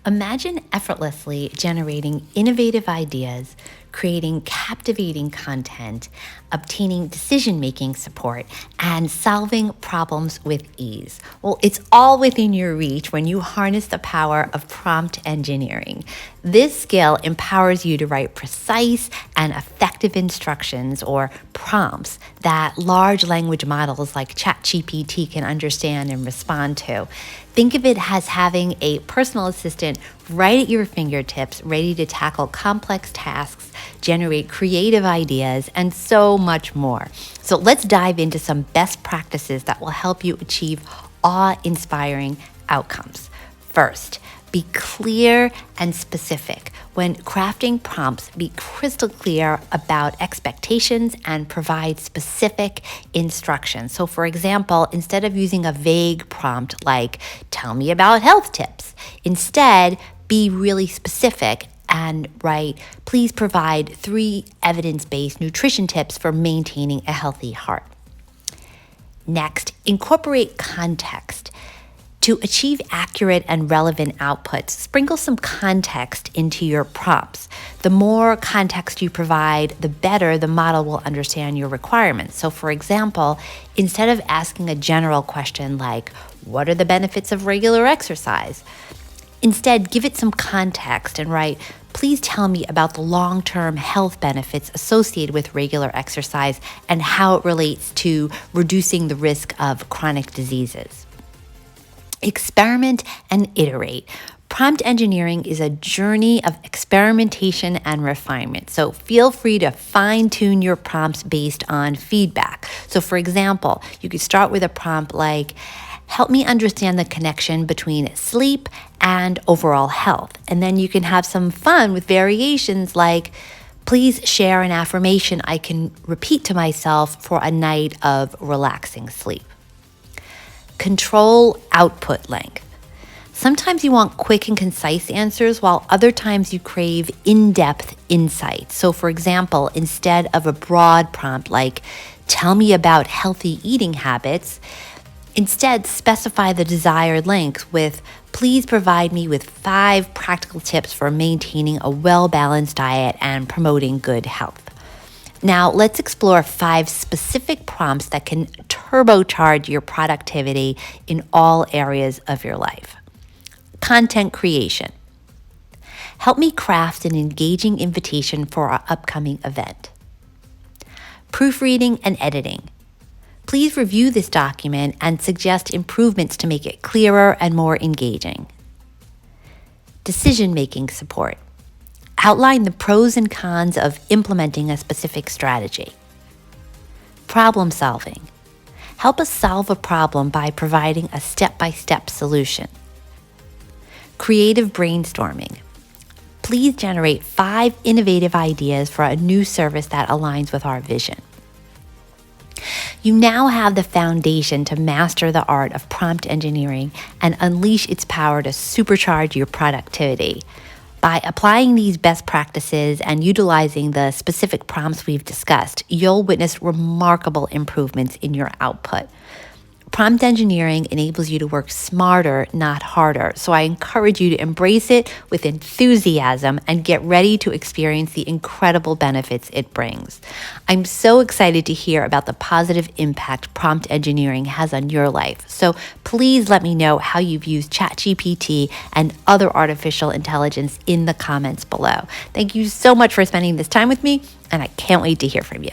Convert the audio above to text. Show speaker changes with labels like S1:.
S1: Imagine effortlessly generating innovative ideas, creating captivating content, obtaining decision making support, and solving problems with ease. Well, it's all within your reach when you harness the power of prompt engineering. This skill empowers you to write precise and effective instructions or prompts that large language models like ChatGPT can understand and respond to. Think of it as having a personal assistant right at your fingertips, ready to tackle complex tasks, generate creative ideas, and so much more. So let's dive into some best practices that will help you achieve awe-inspiring outcomes. First, be clear and specific. When crafting prompts, be crystal clear about expectations and provide specific instructions. So for example, instead of using a vague prompt like, tell me about health tips, instead be really specific and write, please provide 3 evidence-based nutrition tips for maintaining a healthy heart. Next, incorporate context. To achieve accurate and relevant outputs, sprinkle some context into your prompts. The more context you provide, the better the model will understand your requirements. So for example, instead of asking a general question like, what are the benefits of regular exercise? Instead, give it some context and write, please tell me about the long-term health benefits associated with regular exercise and how it relates to reducing the risk of chronic diseases. Experiment and iterate. Prompt engineering is a journey of experimentation and refinement. So feel free to fine-tune your prompts based on feedback. So for example, you could start with a prompt like, help me understand the connection between sleep and overall health. And then you can have some fun with variations like, please share an affirmation I can repeat to myself for a night of relaxing sleep. Control output length. Sometimes you want quick and concise answers, while other times you crave in-depth insight. So for example, instead of a broad prompt like, tell me about healthy eating habits, instead specify the desired length with, please provide me with 5 practical tips for maintaining a well-balanced diet and promoting good health. Now, let's explore 5 specific prompts that can turbocharge your productivity in all areas of your life. Content creation. Help me craft an engaging invitation for our upcoming event. Proofreading and editing. Please review this document and suggest improvements to make it clearer and more engaging. Decision-making support. Outline the pros and cons of implementing a specific strategy. Problem solving. Help us solve a problem by providing a step-by-step solution. Creative brainstorming. Please generate 5 innovative ideas for a new service that aligns with our vision. You now have the foundation to master the art of prompt engineering and unleash its power to supercharge your productivity. By applying these best practices and utilizing the specific prompts we've discussed, you'll witness remarkable improvements in your output. Prompt engineering enables you to work smarter, not harder. So I encourage you to embrace it with enthusiasm and get ready to experience the incredible benefits it brings. I'm so excited to hear about the positive impact prompt engineering has on your life. So please let me know how you've used ChatGPT and other artificial intelligence in the comments below. Thank you so much for spending this time with me, and I can't wait to hear from you.